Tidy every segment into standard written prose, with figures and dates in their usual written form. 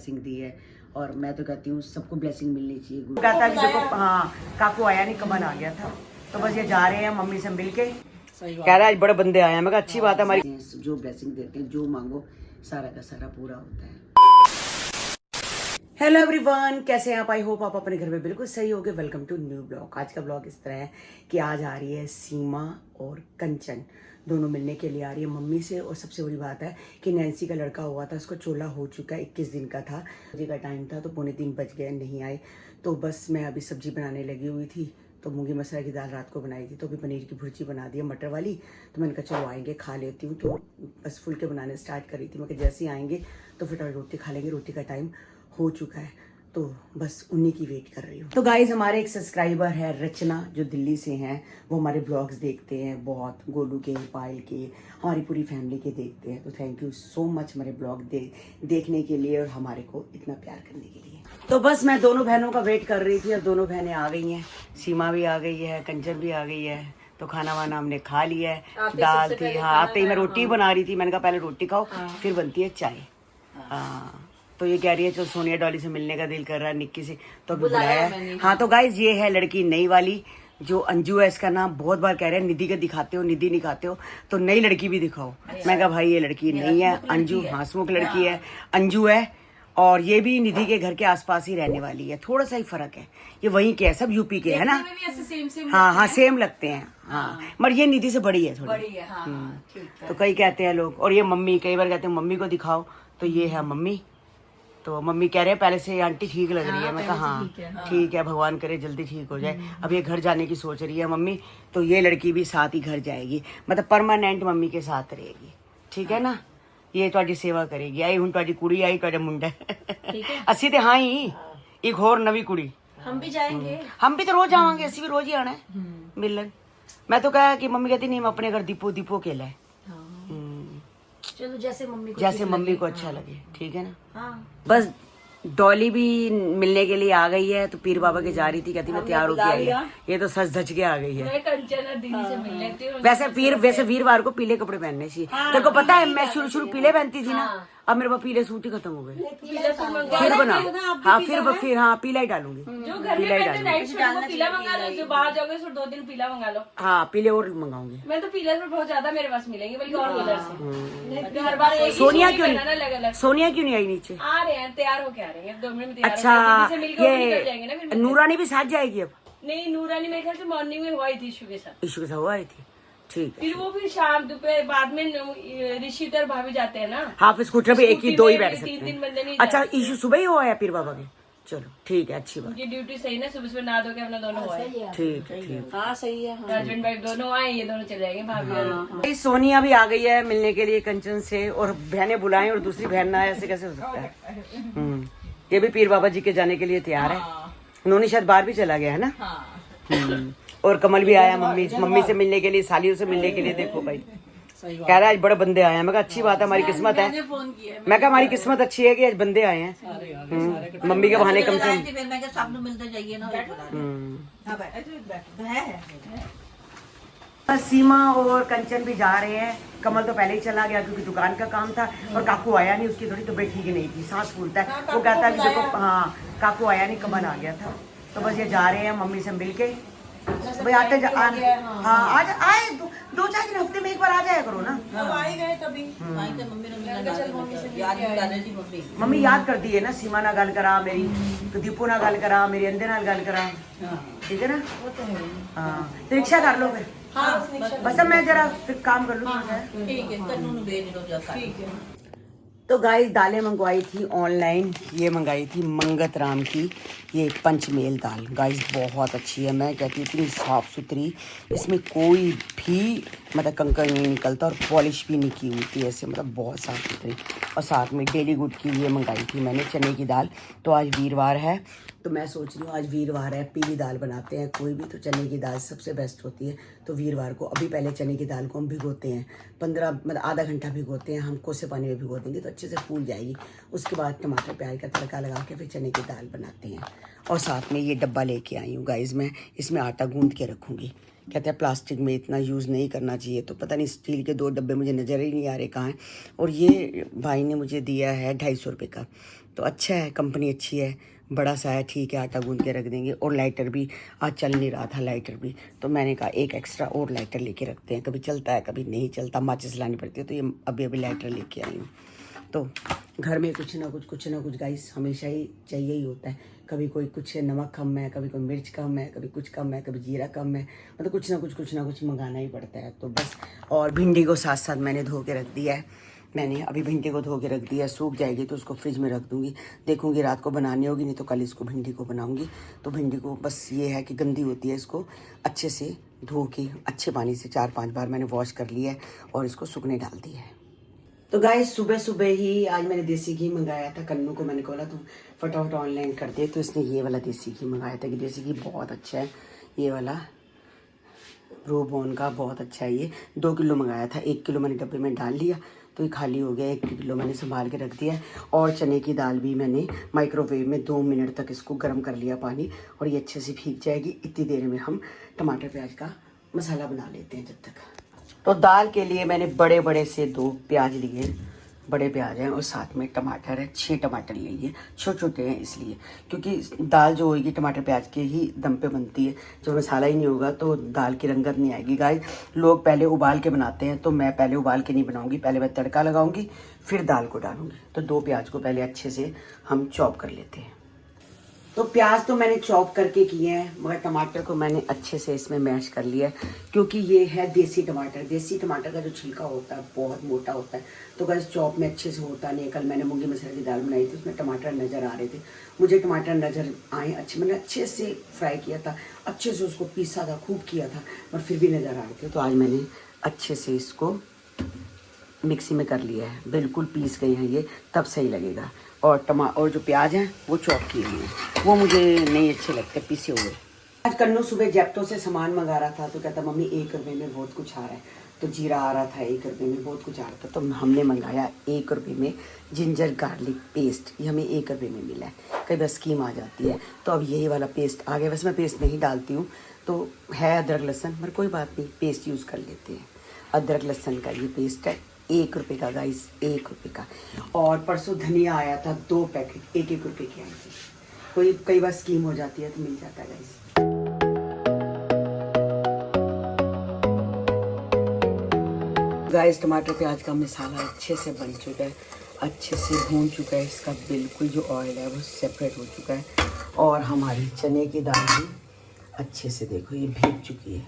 Blessing दी है और मैं तो कहती हूँ सबको ब्लेसिंग मिलनी चाहिए। गुरु कहता है कि देखो हाँ काकू आया नहीं, कमल आ गया था, तो बस ये जा रहे हैं मम्मी से मिल के। कह रहा है आज बड़े बंदे आए हैं। मैं कहा अच्छी बात है, हमारी जो ब्लेसिंग देते हैं जो मांगो सारा का सारा पूरा होता है। हेलो एवरीवन, कैसे हैं आप? आई होप आप अपने घर में बिल्कुल सही होगे। Welcome to new blog. आज का ब्लॉग इस तरह है कि आज आ रही है सीमा और कंचन, दोनों मिलने के लिए आ रही है मम्मी से। और सबसे बड़ी बात है कि नैन्सी का लड़का हुआ था, उसको चोला हो चुका है, 21 दिन का था, बजे का टाइम था, तो 2:45 बज गए, नहीं आए। तो बस मैं अभी सब्जी बनाने लगी हुई थी, तो मूंगी मसाला की दाल रात को बनाई थी, तो अभी पनीर की भुर्जी बना दी है मटर वाली। तो मैंने कहा चलो आएंगे खा लेती हूँ, तो बस फुलके बनाने स्टार्ट करी थी। मैं कहा जैसे ही आएंगे तो फिर रोटी खा लेंगे, रोटी का टाइम हो चुका है, तो बस उन्हीं की वेट कर रही हूँ। तो गाइज हमारे एक सब्सक्राइबर है रचना, जो दिल्ली से हैं, वो हमारे ब्लॉग्स देखते हैं बहुत, गोलू के, पायल के, हमारी पूरी फैमिली के देखते हैं। तो थैंक यू सो मच हमारे ब्लॉग देखने के लिए और हमारे को इतना प्यार करने के लिए। तो बस मैं दोनों बहनों का वेट कर रही थी और दोनों बहनें आ गई हैं। सीमा भी आ गई है, कंचन भी आ गई है। तो खाना वाना हमने खा लिया है, दाल थी, हाँ आते ही मैं रोटी बना रही थी। मैंने कहा पहले रोटी खाओ फिर बनती है चाय। हाँ तो ये कह रही है चलो सोनिया डॉली से मिलने का दिल कर रहा है, निक्की से, तो अभी बुलाया है। हाँ तो गाइज ये है लड़की नई वाली, जो अंजू है, इसका नाम बहुत बार कह रहे हैं निधि का दिखाते हो, निधि दिखाते हो, तो नई लड़की भी दिखाओ। मैं कहा भाई ये लड़की नहीं है, अंजू हंसमुख लड़की है, अंजू है। और ये भी निधि के घर के आसपास ही रहने वाली है, थोड़ा सा ही फर्क है, ये वहीं के है, सब यूपी के है ना। हाँ हाँ सेम लगते हैं, हाँ मगर ये निधि से बड़ी है थोड़ी। तो कई कहते हैं लोग, और ये मम्मी, कई बार कहते हैं मम्मी को दिखाओ, तो ये है मम्मी। तो मम्मी कह रहे हैं पहले से आंटी ठीक लग रही है। मैं कहा हाँ ठीक है, भगवान करे जल्दी ठीक हो जाए। अब ये घर जाने की सोच रही है मम्मी, तो ये लड़की भी साथ ही घर जाएगी, मतलब परमानेंट मम्मी के साथ रहेगी, ठीक है ना। ये ਤੁਹਾਡੀ सेवा करेगी। आई हूँ ਤੁਹਾਡੀ कुड़ी, आई ਤੁਹਾਡਾ मुंडा। ਅਸੀਂ ਤੇ हाँ ही एक और नवी कुड़ी। हम भी जाएंगे, हम भी तो रोज आवांगे, ਅਸੀਂ भी रोज ही आना है मिलन। मैं तो कहा कि मम्मी कहती नहीं, मैं अपने घर दीपो दीपो के लाए। चलो जैसे मम्मी को अच्छा लगे, ठीक है ना। हाँ। बस डॉली भी मिलने के लिए आ गई है, तो पीर बाबा के जा रही थी, कहती मैं तैयार होके आई है। ये तो सच धज के आ गई है। मैं कंचन और दीदी से मिल लेती हूँ। वैसे वीरवार को पीले कपड़े पहनने चाहिए। तेरे को पता है मैं शुरू पीले पहनती थी ना, अब मेरे पास पीले सूट ही खत्म हो गए। फिर बना, हाँ फिर हाँ पीला ही डालूंगी। जो घर में पहनते नाइट सूट वो पीला मंगा लो, जो बाहर जाओगे तो 2 दिन पीला मंगा लो। हाँ पीले और मंगाऊंगी मैं तो पीला सूट बहुत ज्यादा मेरे पास मिलेंगे, बल्कि और उधर से हर बार एक सोनिया क्यों नहीं आई नीचे? आ रहे हैं, तैयार होके आ रहे हैं 2 मिनट में तैयार अच्छा ये नूरानी भी साथ जाएगी अब? नहीं, नूरानी मेरे ख्याल से मॉर्निंग में हुआ थी इशू के साथ हुआ थी, ठीक है। फिर वो फिर शाम दोपहर बाद में ऋषि और भाभी जाते हैं ना। हाँ फिर स्कूटर पे एक ही दो ही बैठ सकते 3 बंदे नहीं हैं। अच्छा इशू सुबह ही हुआ है पीर बाबा के? चलो ठीक है, अच्छी बात। उनकी ड्यूटी सही ना, सुबह सुबह नहा धो के अपना दोनों हुआ है। ठीक है ठीक। हाँ सही है, हस्बैंड वाइफ दोनों आए, ये दोनों चले जाएंगे भाभी और सोनिया भी आ गई है मिलने के लिए कंचन से, और बहनें बुलाएं और दूसरी बहन ना आए, ऐसे कैसे हो सकता है। ये भी पीर बाबा जी के जाने के लिए तैयार है। उन्होंने शायद बाहर भी चला गया है ना। और कमल भी आया मम्मी से मिलने के लिए, सालियों से मिलने के लिए। देखो भाई कह रहा है आज बड़े बंदे आए हैं। मैं कहा अच्छी बात है, हमारी किस्मत है। मैं कहा हमारी किस्मत अच्छी है कि आज बंदे आए हैं मम्मी के बहाने कम से कम। सीमा और कंचन भी जा रहे हैं। कमल तो पहले ही चला गया क्योंकि दुकान का काम था, और काकू आया नहीं, उसकी थोड़ी तबीयत ठीक नहीं थी, सांस फूलता है। वो कहता है कि देखो हाँ काकू आया नहीं, कमल आ गया था। तो बस ये जा रहे हैं मम्मी से मिल के। भाई आते हाँ आज आए 2-4 दिन हफ्ते में एक बार आ जाया करो ना। मम्मी याद कर दी है ना, सीमा ना गल करा मेरी, तो दीपू ना गल करा मेरी, अंदे नाल गल करा, ठीक है ना। हाँ तो रिक्शा कर लो फिर। बस मैं जरा फिर काम कर लूँ। तो गाइस दालें मंगवाई थी ऑनलाइन, ये मंगाई थी मंगत राम की, ये पंचमेल दाल गाइस बहुत अच्छी है। मैं कहती हूँ इतनी साफ़ सुथरी, इसमें कोई भी मतलब कंकर नहीं निकलता, और पॉलिश भी नहीं की हुई थी ऐसे, मतलब बहुत साफ़ सुथरी। और साथ में डेली गुड की ये मंगाई थी मैंने चने की दाल। तो आज वीरवार है, तो मैं सोच रही हूँ आज वीरवार है, पीली दाल बनाते हैं कोई भी, तो चने की दाल सबसे बेस्ट होती है। तो वीरवार को अभी पहले चने की दाल को हम भिगोते हैं 15 मतलब आधा घंटा भिगोते हैं हम, कोसे पानी में भिगो देंगे तो अच्छे से फूल जाएगी। उसके बाद टमाटर प्याज का तड़का लगा के फिर चने की दाल बनाते हैं। और साथ में ये डब्बा लेके आई हूँ गाइस, मैं इसमें आटा गूंद के रखूँगी। कहते हैं प्लास्टिक में इतना यूज़ नहीं करना चाहिए, तो पता नहीं स्टील के 2 डब्बे मुझे नज़र ही नहीं आ रहे कहाँ हैं। और ये भाई ने मुझे दिया है 250 रुपये का, तो अच्छा है, कंपनी अच्छी है, बड़ा सा है, ठीक है, आटा गूंद के रख देंगे। और लाइटर भी आज चल नहीं रहा था लाइटर भी, तो मैंने कहा एक एक्स्ट्रा और लाइटर लेके रखते हैं, कभी चलता है कभी नहीं चलता, माचिस लानी पड़ती है, तो ये अभी अभी लाइटर लेके आई हूँ। तो घर में कुछ ना कुछ गाइस हमेशा ही चाहिए ही होता है। कभी कोई कुछ नमक कम है, कभी कोई मिर्च कम है, कभी कुछ कम है, कभी जीरा कम है, मतलब कुछ ना कुछ मंगाना ही पड़ता है। तो बस, और भिंडी को साथ साथ मैंने धो के रख दिया है। मैंने अभी भिंडी को धो के रख दिया, सूख जाएगी तो उसको फ्रिज में रख दूंगी, देखूंगी रात को बनानी होगी, नहीं तो कल इसको भिंडी को बनाऊंगी। तो भिंडी को बस ये है कि गंदी होती है, इसको अच्छे से धो के अच्छे पानी से 4-5 बार मैंने वॉश कर लिया है और इसको सूखने डाल दिया है। तो गाइस सुबह सुबह ही आज मैंने देसी घी मंगाया था। कन्नू को मैंने बोला तुम फटाफट ऑनलाइन कर दे, तो इसने ये वाला देसी घी मंगाया था कि देसी घी बहुत अच्छा है, ये वाला ब्रूबॉर्न का बहुत अच्छा है। ये 2 किलो मंगाया था, 1 किलो मैंने डब्बे में डाल लिया, तो ये खाली हो गया। 1 किलो मैंने संभाल के रख दिया है। और चने की दाल भी मैंने माइक्रोवेव में 2 मिनट तक इसको गर्म कर लिया पानी, और ये अच्छे से भीग जाएगी। इतनी देर में हम टमाटर प्याज का मसाला बना लेते हैं जब तक। तो दाल के लिए मैंने बड़े बड़े से 2 प्याज लिए, बड़े प्याज हैं, और साथ में टमाटर है, 6 टमाटर ले लिए, छोटे छोटे हैं इसलिए, क्योंकि दाल जो होगी टमाटर प्याज के ही दम पे बनती है। जब मसाला ही नहीं होगा तो दाल की रंगत नहीं आएगी। गाइस लोग पहले उबाल के बनाते हैं, तो मैं पहले उबाल के नहीं बनाऊंगी, पहले मैं तड़का लगाऊंगी फिर दाल को डालूंगी। तो 2 प्याज को पहले अच्छे से हम चॉप कर लेते हैं। तो प्याज तो मैंने चॉप करके किए हैं, मगर टमाटर को मैंने अच्छे से इसमें मैश कर लिया है, क्योंकि ये है देसी टमाटर। देसी टमाटर का जो छिलका होता है बहुत मोटा होता है, तो गाइस चॉप में अच्छे से होता नहीं है। कल मैंने मूंगी मसाले की दाल बनाई थी, उसमें टमाटर नज़र आ रहे थे, मुझे टमाटर नज़र आए अच्छे, मैंने अच्छे से फ्राई किया था, अच्छे से उसको पीसा था, खूब किया था, पर फिर भी नज़र आ रहे थे। तो आज मैंने अच्छे से इसको मिक्सी में कर लिया है, बिल्कुल पीस गए हैं ये, तब सही लगेगा। और जो प्याज हैं वो चॉप किए हुए हैं, वो मुझे नहीं अच्छे लगते पीसे हुए। आज कन्नू सुबह जेप्टो से सामान मंगा रहा था, तो कहता मम्मी 1 रुपये में बहुत कुछ आ रहा है। तो जीरा आ रहा था 1 रुपये में, बहुत कुछ आ रहा था, तो हमने मंगाया 1 रुपये में जिंजर गार्लिक पेस्ट। ये हमें 1 रुपये में मिला है, कई बार स्कीम आ जाती है। तो अब यही वाला पेस्ट आ गया। वैसे मैं पेस्ट नहीं डालती हूँ, तो है अदरक लहसुन, मगर कोई बात नहीं, पेस्ट यूज़ कर लेते हैं। अदरक लहसुन का ये पेस्ट है, 1 रुपये का गाइस, 1 रुपये का। और परसों धनिया आया था 2 पैकेट, 1-1 रुपये के आए थे। कई बार स्कीम हो जाती है तो मिल जाता है गाइस। गाइस टमाटर प्याज का मसाला अच्छे से बन चुका है, अच्छे से भून चुका है, इसका बिल्कुल जो ऑयल है वो सेपरेट हो चुका है। और हमारी चने की दाल भी अच्छे से देखो ये भीग चुकी है,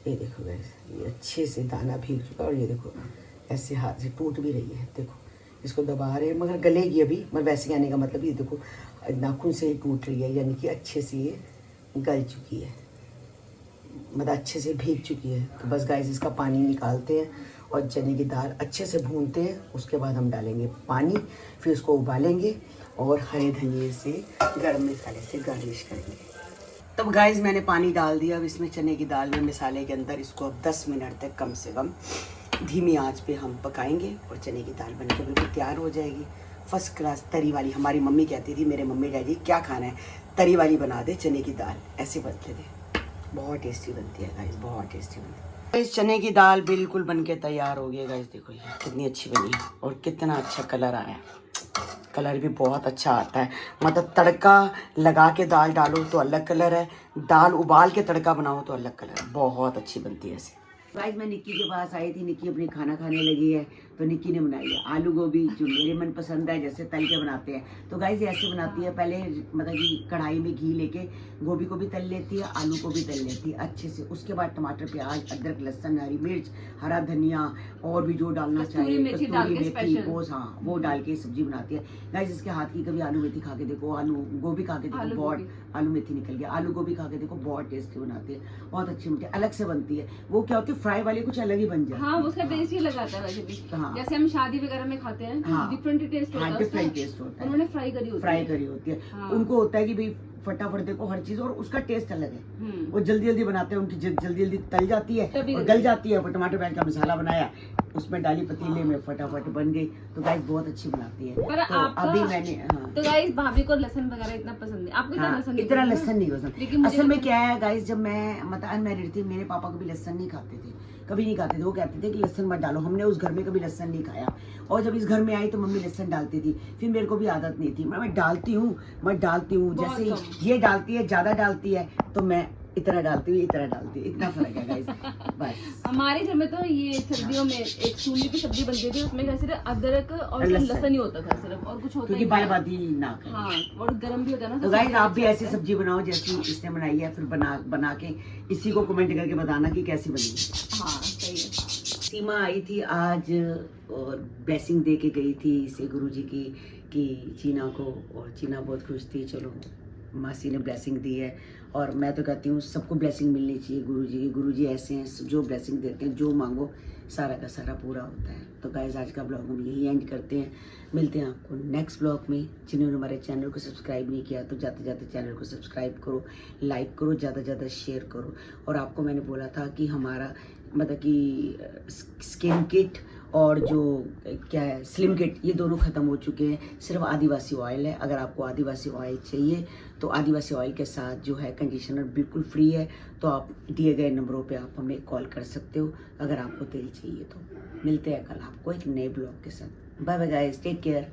ये देखो गाइस, ये अच्छे से दाना भीग चुका है। और ये देखो ऐसे हाथ से टूट भी रही है, देखो इसको दबा रहे हैं मगर गलेगी अभी, मगर वैसे कहने का मतलब ये देखो नाखून से ही टूट रही है, यानी कि अच्छे से ये गल चुकी है, मतलब अच्छे से भीग चुकी है। तो बस गाइस इसका पानी निकालते हैं और चने की दाल अच्छे से भूनते हैं, उसके बाद हम डालेंगे पानी, फिर उसको उबालेंगे और हरे धनिए से गर्म मसाले से गार्निश करेंगे। तब गाइस मैंने पानी डाल दिया। अब इसमें चने की दाल में मसाले के अंदर इसको अब 10 मिनट तक कम से कम धीमी आंच पे हम पकाएंगे, और चने की दाल बनकर बिल्कुल तैयार हो जाएगी, फर्स्ट क्लास तरी वाली। हमारी मम्मी कहती थी, मेरे मम्मी डैडी क्या खाना है, तरी वाली बना दे चने की दाल, ऐसे बनते थे, बहुत टेस्टी बनती है गाइस, बहुत टेस्टी बनती है। इस चने की दाल बिल्कुल बनके तैयार हो गई है गाइस, देखो ये कितनी अच्छी बनी है और कितना अच्छा कलर आया, कलर भी बहुत अच्छा आता है। मतलब तड़का लगा के दाल डालो तो अलग कलर है, दाल उबाल के तड़का बनाओ तो अलग कलर है, बहुत अच्छी बनती है ऐसे। गाइस मैं निक्की के पास आई थी, निक्की अपनी खाना खाने लगी है, तो निक्की ने बनाई है आलू गोभी, जो मेरे मन पसंद है, जैसे तल के बनाते हैं। तो गाइस ऐसे बनाती है, पहले मतलब कि कढ़ाई में घी लेके गोभी को भी तल लेती है, आलू को भी तल लेती है अच्छे से। उसके बाद टमाटर प्याज अदरक लहसुन हरी मिर्च हरा धनिया और भी जो डालना चाहिए, कस्तूरी मेथी वो, हाँ वो डाल के सब्जी बनाती है। गाइस इसके हाथ की कभी आलू मेथी खा के देखो, आलू गोभी खा के देखो, बहुत आलू मेथी निकल गया, आलू गोभी खा के देखो, बहुत टेस्टी बनाती है, बहुत अच्छी बनती है, अलग से बनती है। वो क्या होती है फ्राई वाली कुछ अलग ही बन जाए, हाँ उसका टेस्ट ही अलग आता है वैसे भी, हाँ। जैसे हम शादी वगैरह में खाते हैं, हाँ। डिफरेंट टेस्ट होता है, डिफरेंट टेस्ट होता है, उन्होंने फ्राई करी होती है, हाँ। उनको होता है कि भाई फटाफट देखो हर चीज, और उसका टेस्ट अलग है। वो जल्दी जल्दी बनाते हैं, उनकी जल्दी जल्दी तल जाती है और गल जाती है। वो टमाटर प्याज का मसाला बनाया, उसमें डाली पतीले में, फटाफट बन गई। तो गाइस बहुत अच्छी बनाती है। पर तो अभी मैंने तो गाइस भाभी को लहसुन वगैरह इतना पसंद नहीं, आपको इतना लहसुन इतना लहसन नहीं पसंद। लेकिन असल में क्या है गाइस, जब मैं मतलब अनमैरिड थी, मेरे पापा कभी लहसन नहीं खाते थे, कभी नहीं खाते थे। वो कहते थे कि लहसन मत डालो। हमने उस घर में कभी लहसन नहीं खाया, और जब इस घर में आई तो मम्मी लहसन डालती थी। फिर मेरे को भी आदत नहीं थी, मैं डालती हूँ जैसे ये डालती है, ज्यादा डालती है तो मैं इतना डालती हूँ, इतना फर्क है गाइस बस। हमारे घर में तो ये सर्दियों में एक सूली की सब्जी बनती थी, उसमें क्या सिर्फ अदरक और लहसुन ही होता था सिर्फ, और कुछ होता क्योंकि ही बाल बादी ना करें। हाँ, और गरम भी होता है ना। तो गाइस आप भी ऐसी सब्जी बनाओ जैसी इसने बनाई है, फिर बना के इसी को कमेंट करके बताना कि कैसी बनी। हाँ सही है। सीमा आई थी आज और ब्लेसिंग दे के गई थी इसे गुरुजी की कि चीना को, और चीना बहुत खुश थी। चलो मासी ने ब्लेसिंग दी है, और मैं तो कहती हूँ सबको ब्लेसिंग मिलनी चाहिए गुरुजी की। गुरुजी ऐसे हैं जो ब्लेसिंग देते हैं, जो मांगो सारा का सारा पूरा होता है। तो गाइस आज का ब्लॉग हम यही एंड करते हैं, मिलते हैं आपको नेक्स्ट ब्लॉग में। जिन्होंने हमारे चैनल को सब्सक्राइब नहीं किया तो जाते जाते चैनल को सब्सक्राइब करो, लाइक करो, ज़्यादा से ज़्यादा शेयर करो। और आपको मैंने बोला था कि हमारा मतलब कि स्किन किट और जो क्या है स्लिम किट, ये दोनों ख़त्म हो चुके हैं। सिर्फ आदिवासी ऑयल है। अगर आपको आदिवासी ऑयल चाहिए तो आदिवासी ऑयल के साथ जो है कंडीशनर बिल्कुल फ्री है। तो आप दिए गए नंबरों पे आप हमें कॉल कर सकते हो अगर आपको तेल चाहिए तो। मिलते हैं कल आपको एक नए ब्लॉग के साथ। Bye bye guys, take care.